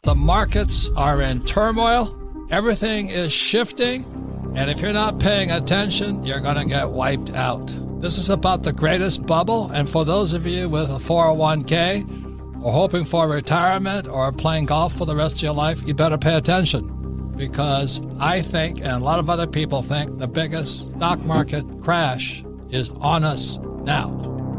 The markets are in turmoil. Everything is shifting. And if you're not paying attention, you're going to get wiped out. This is about the greatest bubble. And for those of you with a 401k or hoping for retirement or playing golf for the rest of your life, you better pay attention. Because I think, and a lot of other people think, the biggest stock market crash is on us now.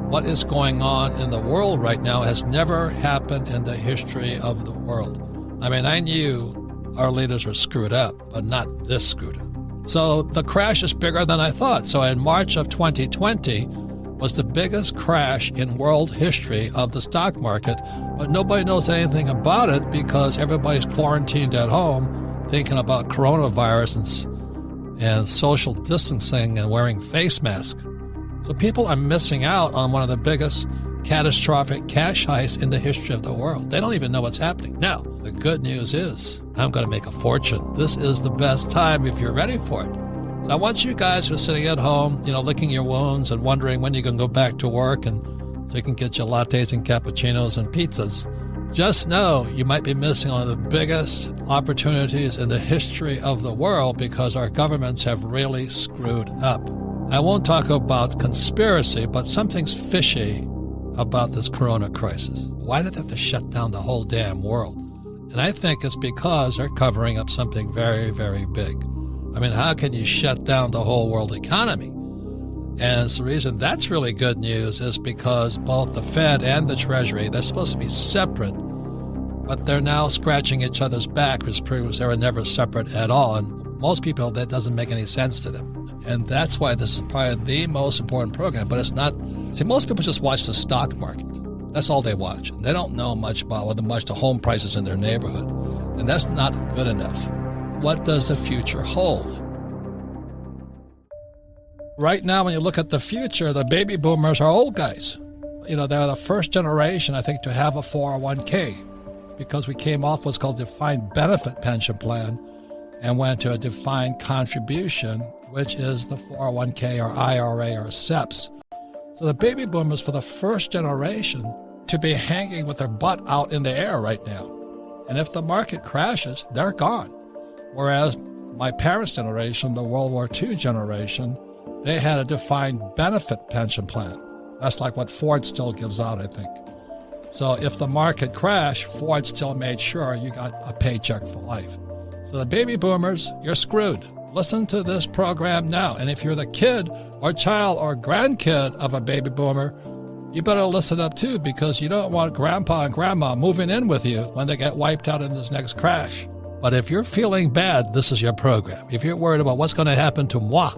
What is going on in the world right now has never happened in the history of the world. I mean, I knew our leaders were screwed up, but not this screwed up. So the crash is bigger than I thought. So in March of 2020 was the biggest crash in world history of the stock market, but nobody knows anything about it because everybody's quarantined at home thinking about coronavirus and social distancing and wearing face masks. So people are missing out on one of the biggest catastrophic cash heists in the history of the world. They don't even know what's happening. Now, the good news is I'm going to make a fortune. This is the best time if you're ready for it. So I want you guys who are sitting at home, licking your wounds and wondering when you're going to go back to work and so you can get your lattes and cappuccinos and pizzas. Just know you might be missing one of the biggest opportunities in the history of the world because our governments have really screwed up. I won't talk about conspiracy, but something's fishy about this corona crisis. Why did they have to shut down the whole damn world? And I think it's because they're covering up something very, very big. I mean, how can you shut down the whole world economy? And the reason that's really good news is because both the Fed and the Treasury, they're supposed to be separate, but they're now scratching each other's back, which proves they were never separate at all. And most people, that doesn't make any sense to them. And that's why this is probably the most important program, but it's not. See, most people just watch the stock market. That's all they watch. They don't know much about the home prices in their neighborhood. And that's not good enough. What does the future hold? Right now, when you look at the future, the baby boomers are old guys. They're the first generation, I think, to have a 401k because we came off what's called defined benefit pension plan and went to a defined contribution, which is the 401k or IRA or SEPs. So the baby boomers for the first generation to be hanging with their butt out in the air right now. And if the market crashes, they're gone. Whereas my parents' generation, the World War II generation, they had a defined benefit pension plan. That's like what Ford still gives out, I think. So if the market crashed, Ford still made sure you got a paycheck for life. So the baby boomers, you're screwed. Listen to this program now. And if you're the kid or child or grandkid of a baby boomer, you better listen up too, because you don't want grandpa and grandma moving in with you when they get wiped out in this next crash. But if you're feeling bad, this is your program. If you're worried about what's going to happen to moi,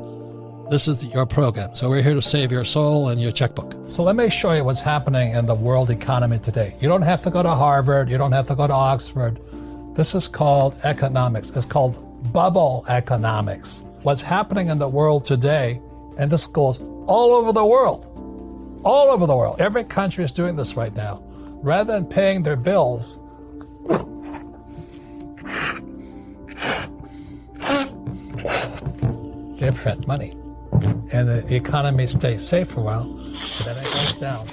this is your program. So we're here to save your soul and your checkbook. So let me show you what's happening in the world economy today. You don't have to go to Harvard. You don't have to go to Oxford. This is called economics. It's called bubble economics. What's happening in the world today, and this goes all over the world. All over the world. Every country is doing this right now. Rather than paying their bills, they print money. And the economy stays safe for a while, but then it goes down.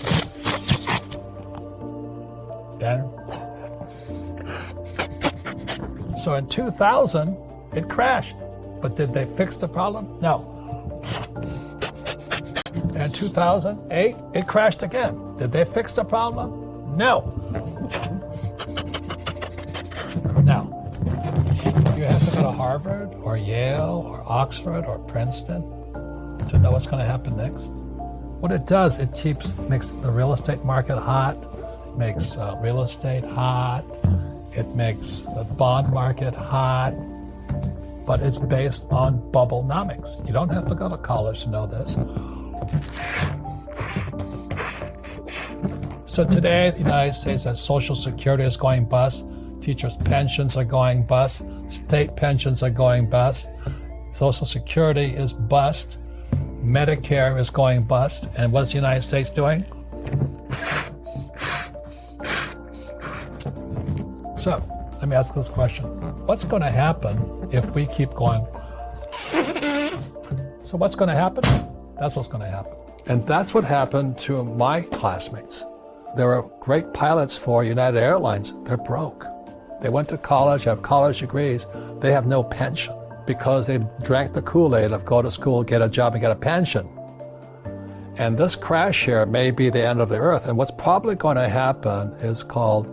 So in 2000, it crashed. But did they fix the problem? No. In 2008, it crashed again. Did they fix the problem? No. Now, you have to go to Harvard or Yale or Oxford or Princeton to know what's going to happen next. What it does, it makes the real estate market hot, makes real estate hot, it makes the bond market hot, but it's based on bubblenomics. You don't have to go to college to know this. So today, the United States has Social Security is going bust, teachers' pensions are going bust, state pensions are going bust, Social Security is bust, Medicare is going bust, and what's the United States doing? So, let me ask this question. What's going to happen if we keep going? So what's going to happen? That's what's going to happen. And that's what happened to my classmates. They were great pilots for United Airlines. They're broke. They went to college, have college degrees. They have no pension because they drank the Kool-Aid of go to school, get a job, and get a pension. And this crash here may be the end of the earth. And what's probably going to happen is called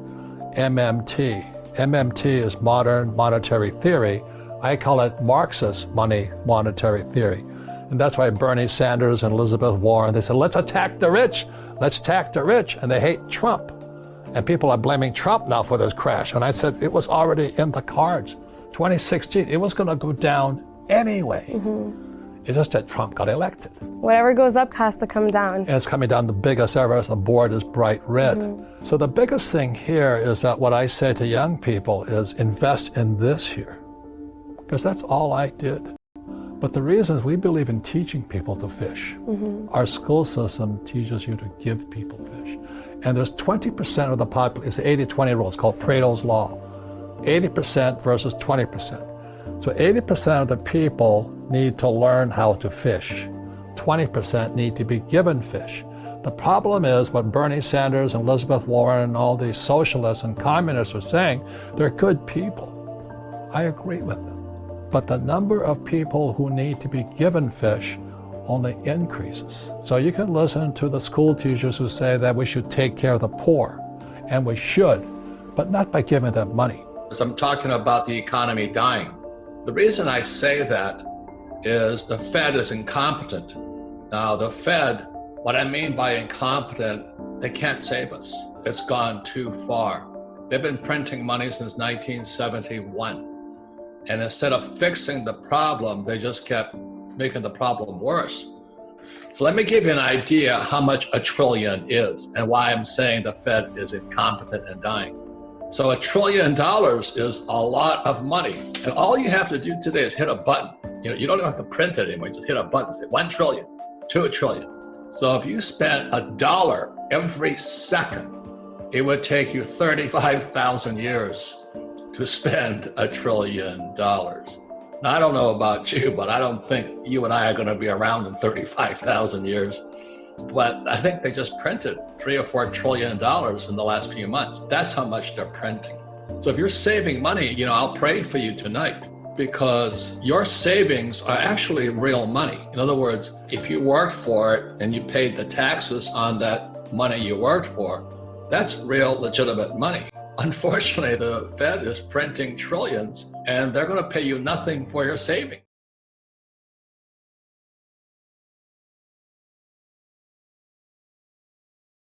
MMT. MMT is modern monetary theory. I call it Marxist monetary theory. And that's why Bernie Sanders and Elizabeth Warren, they said, let's attack the rich. Let's attack the rich. And they hate Trump. And people are blaming Trump now for this crash. And I said, it was already in the cards. 2016, it was going to go down anyway. It's just that Trump got elected. Whatever goes up has to come down. And it's coming down the biggest ever. The board is bright red. So the biggest thing here is that what I say to young people is invest in this here. Because that's all I did. But the reason is we believe in teaching people to fish. Our school system teaches you to give people fish. And there's 20% of the population, it's the 80-20 rule, it's called Pareto's Law. 80% versus 20%. So 80% of the people need to learn how to fish. 20% need to be given fish. The problem is what Bernie Sanders and Elizabeth Warren and all these socialists and communists are saying, they're good people. I agree with them. But the number of people who need to be given fish only increases. So you can listen to the school teachers who say that we should take care of the poor, and we should, but not by giving them money. As I'm talking about the economy dying, the reason I say that is the Fed is incompetent. Now the Fed, what I mean by incompetent, they can't save us. It's gone too far. They've been printing money since 1971. And instead of fixing the problem, they just kept making the problem worse. So let me give you an idea how much $1 trillion is and why I'm saying the Fed is incompetent and dying. So $1 trillion is a lot of money. And all you have to do today is hit a button. You don't have to print it anymore. Just hit a button, say 1 trillion, 2 trillion. So if you spent $1 every second, it would take you 35,000 years to spend $1 trillion. Now, I don't know about you, but I don't think you and I are going to be around in 35,000 years. But I think they just printed $3 or $4 trillion in the last few months. That's how much they're printing. So if you're saving money, I'll pray for you tonight because your savings are actually real money. In other words, if you worked for it and you paid the taxes on that money you worked for, that's real legitimate money. Unfortunately, the Fed is printing trillions and they're going to pay you nothing for your savings.